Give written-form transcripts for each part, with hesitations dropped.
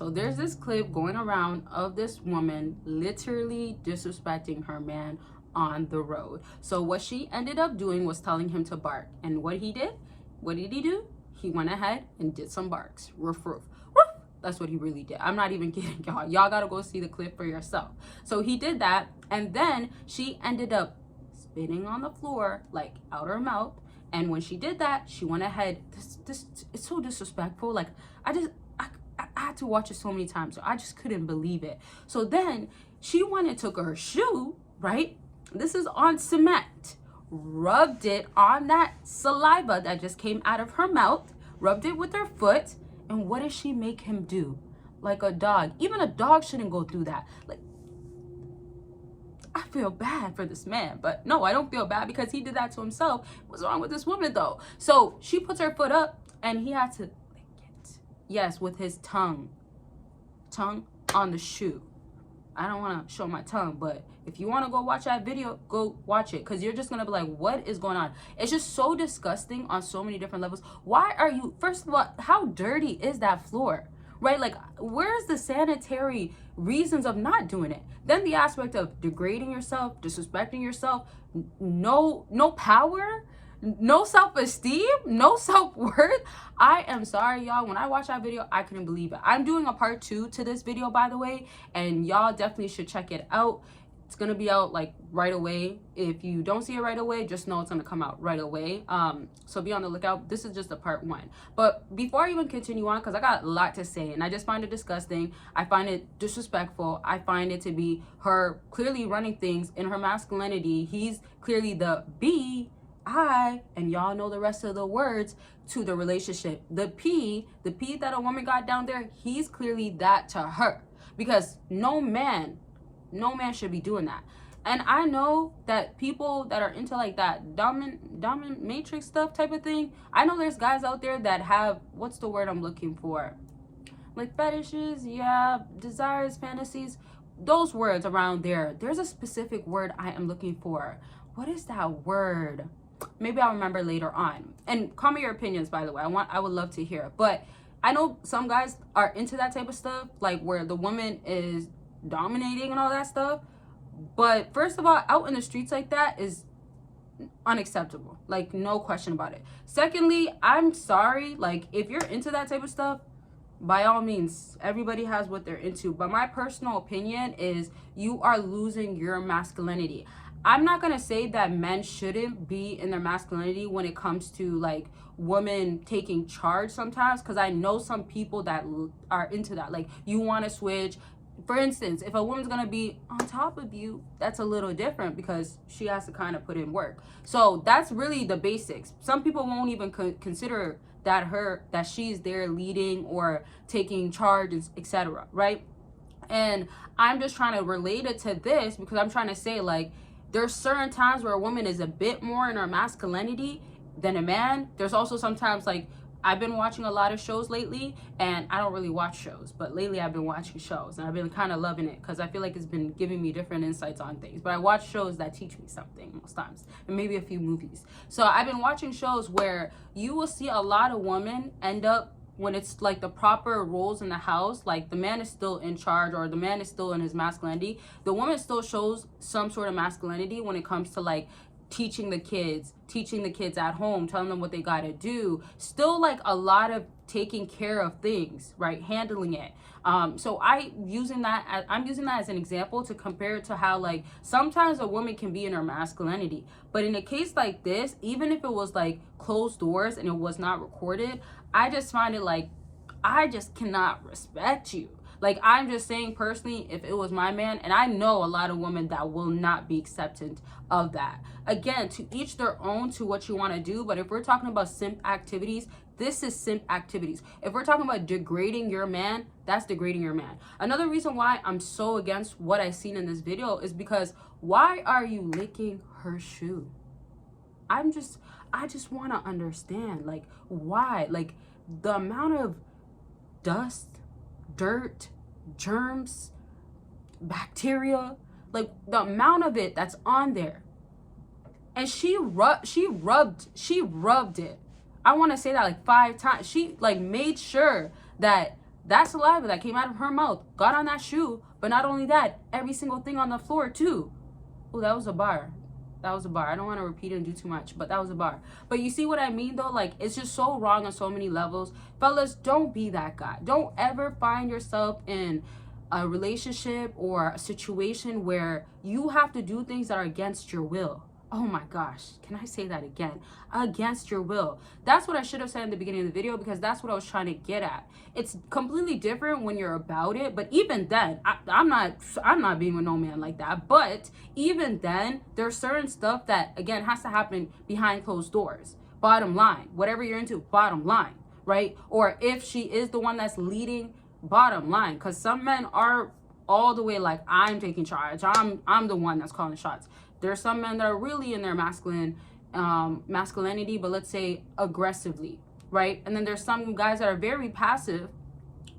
So there's this clip going around of this woman literally disrespecting her man on the road. So what she ended up doing was telling him to bark. And what he did? What did he do? He went ahead and did some barks. Roof, roof, roof. That's what he really did. I'm not even kidding, y'all. Y'all gotta go see the clip for yourself. So he did that, and then she ended up spitting on the floor, like out her mouth. And when she did that, she went ahead. This it's so disrespectful. Like I had to watch it so many times, so I just couldn't believe it. So then she went and took her shoe, right? This is on cement, rubbed it on that saliva that just came out of her mouth, rubbed it with her foot, and what does she make him do? Like a dog. Even a dog shouldn't go through that. Like, I feel bad for this man, but no, I don't feel bad because he did that to himself. What's wrong with this woman though? So she puts her foot up and he had to lick it. Yes, with his tongue on the shoe. I don't want to show my tongue, but if you want to go watch that video, go watch it, because you're just going to be like, what is going on? It's just so disgusting on so many different levels. Why are you, first of all, how dirty is that floor? Right? Like, where's the sanitary reasons of not doing it? Then the aspect of degrading yourself, disrespecting yourself, no power, no self-esteem, no self-worth. I am sorry, y'all. When I watched that video, I couldn't believe it. I'm doing a part 2 to this video, by the way, and y'all definitely should check it out. It's gonna be out like right away. If you don't see it right away, just know it's gonna come out right away. So be on the lookout. This is just a part 1. But before I even continue on, because I got a lot to say and I just find it disgusting, I find it disrespectful, I find it to be her clearly running things in her masculinity. He's clearly the B, I, and y'all know the rest of the words to the relationship. The P that a woman got down there, he's clearly that to her, because no man should be doing that. And I know that people that are into like that dominant matrix stuff type of thing, I know there's guys out there that have, what's the word I'm looking for? Like fetishes, yeah, desires, fantasies, those words around there. There's a specific word I am looking for. What is that word? Maybe I'll remember later on. And call me your opinions, by the way. I would love to hear. But I know some guys are into that type of stuff, like where the woman is dominating and all that stuff. But first of all, out in the streets like that is unacceptable. Like, no question about it. Secondly, I'm sorry. Like, if you're into that type of stuff, by all means, everybody has what they're into. But my personal opinion is you are losing your masculinity. I'm not going to say that men shouldn't be in their masculinity when it comes to like women taking charge sometimes, because I know some people that are into that. Like, you want to switch. For instance, if a woman's going to be on top of you, that's a little different because she has to kind of put in work. So that's really the basics. Some people won't even consider that she's there leading or taking charge, etc. Right? And I'm just trying to relate it to this because I'm trying to say, like, there's certain times where a woman is a bit more in her masculinity than a man. There's also sometimes, like, I've been watching a lot of shows lately, and I don't really watch shows, but lately I've been watching shows, and I've been kind of loving it because I feel like it's been giving me different insights on things. But I watch shows that teach me something most times, and maybe a few movies. So I've been watching shows where you will see a lot of women end up, when it's like the proper roles in the house, like the man is still in charge or the man is still in his masculinity, the woman still shows some sort of masculinity when it comes to like teaching the kids at home, telling them what they got to do, still like a lot of taking care of things, right, handling it. So I'm using that as an example to compare it to how like sometimes a woman can be in her masculinity, but in a case like this, even if it was like closed doors and it was not recorded, I just find it like, I just cannot respect you. Like, I'm just saying personally, if it was my man, and I know a lot of women that will not be acceptant of that. Again, to each their own to what you want to do. But if we're talking about simp activities, this is simp activities. If we're talking about degrading your man, that's degrading your man. Another reason why I'm so against what I've seen in this video is because why are you licking her shoe? I just want to understand, like, why? Like, the amount of dust, dirt, germs, bacteria, like the amount of it that's on there, and she rubbed it. I want to say that like 5 times. She like made sure that That saliva that came out of her mouth got on that shoe. But not only that, every single thing on the floor too. Oh, that was a bar. That was a bar. I don't want to repeat it and do too much, but that was a bar. But you see what I mean though? Like, it's just so wrong on so many levels. Fellas, don't be that guy. Don't ever find yourself in a relationship or a situation where you have to do things that are against your will. Oh my gosh, can I say that again? Against your will. That's what I should have said in the beginning of the video, because that's what I was trying to get at. It's completely different when you're about it, but even then, I'm not being with no man like that. But even then, there's certain stuff that, again, has to happen behind closed doors. Bottom line, whatever you're into, bottom line, right? Or if she is the one that's leading, bottom line, because some men are all the way like, I'm taking charge, I'm the one that's calling shots. There's some men that are really in their masculinity, but let's say aggressively, right? And then there's some guys that are very passive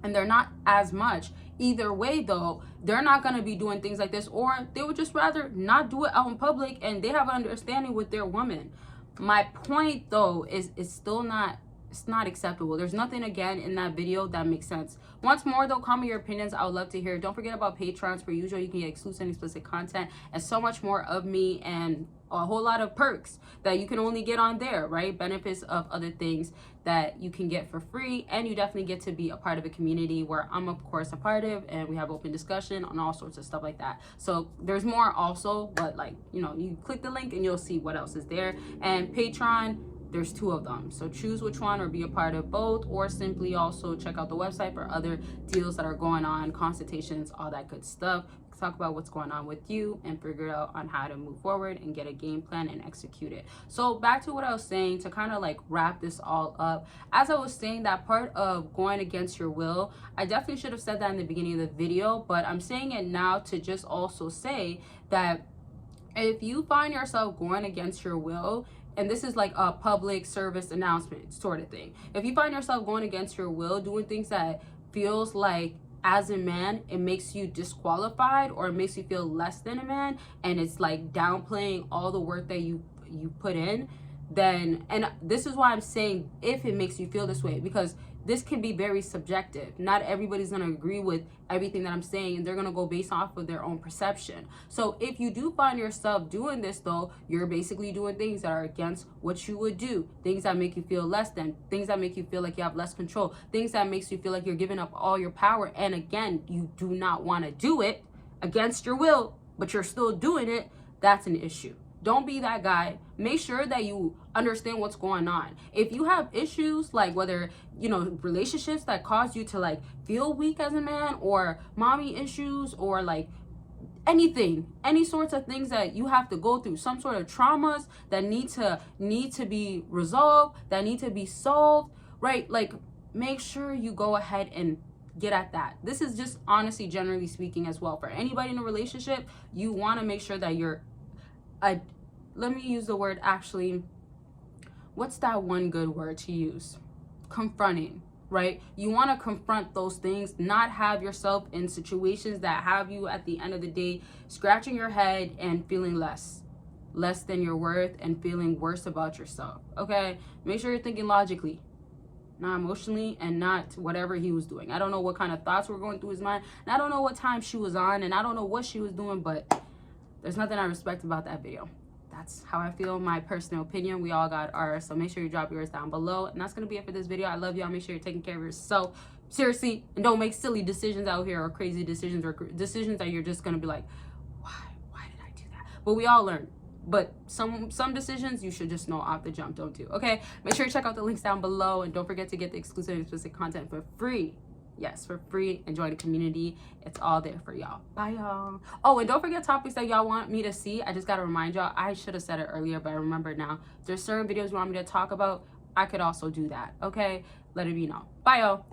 and they're not as much. Either way though, they're not going to be doing things like this, or they would just rather not do it out in public, and they have an understanding with their woman. My point though is it's still not, it's not acceptable. There's nothing, again, in that video that makes sense. Once more though, comment your opinions. I would love to hear. Don't forget about Patrons. Per usual, you can get exclusive and explicit content and so much more of me, and a whole lot of perks that you can only get on there, right? Benefits of other things that you can get for free, and you definitely get to be a part of a community where I'm of course a part of, and we have open discussion on all sorts of stuff like that. So there's more also, but like, you know, you click the link and you'll see what else is there. And Patreon, there's 2 of them, so choose which one, or be a part of both, or simply also check out the website for other deals that are going on, consultations, all that good stuff. Talk about what's going on with you and figure out on how to move forward and get a game plan and execute it. So back to what I was saying, to kind of like wrap this all up, as I was saying, that part of going against your will, I definitely should have said that in the beginning of the video, but I'm saying it now to just also say that if you find yourself going against your will, and this is like a public service announcement sort of thing, if you find yourself going against your will, doing things that feels like, as a man, it makes you disqualified, or it makes you feel less than a man, and it's like downplaying all the work that you put in, then, and this is why I'm saying if it makes you feel this way, because this can be very subjective. Not everybody's going to agree with everything that I'm saying, and they're going to go based off of their own perception. So if you do find yourself doing this though, you're basically doing things that are against what you would do, things that make you feel less than, things that make you feel like you have less control, things that makes you feel like you're giving up all your power, and again, you do not want to do it against your will, but you're still doing it. That's an issue. Don't be that guy. Make sure that you understand what's going on. If you have issues, like whether, you know, relationships that cause you to like feel weak as a man, or mommy issues, or like anything, any sorts of things that you have to go through, some sort of traumas that need to be resolved, that need to be solved, right? Like, make sure you go ahead and get at that. This is just honestly, generally speaking as well, for anybody in a relationship, you want to make sure that you're let me use the word, actually, what's that one good word to use? Confronting, right? You want to confront those things, not have yourself in situations that have you at the end of the day scratching your head and feeling less than your worth, and feeling worse about yourself. Okay, make sure you're thinking logically, not emotionally, and not whatever he was doing. I don't know what kind of thoughts were going through his mind, and I don't know what time she was on, and I don't know what she was doing, but there's nothing I respect about that video. That's how I feel, my personal opinion. We all got ours, so make sure you drop yours down below. And that's gonna be it for this video. I love y'all. Make sure you're taking care of yourself, seriously, and don't make silly decisions out here, or crazy decisions, or decisions that you're just gonna be like, why did I do that? But we all learn. But some decisions you should just know off the jump, don't do. Okay, make sure you check out the links down below, and don't forget to get the exclusive and explicit content for free. Yes, for free, and join the community. It's all there for y'all. Bye, y'all. Oh, and don't forget topics that y'all want me to see. I just gotta remind y'all, I should have said it earlier, but I remember now. If there's certain videos you want me to talk about, I could also do that. Okay, let it be known. Bye, y'all.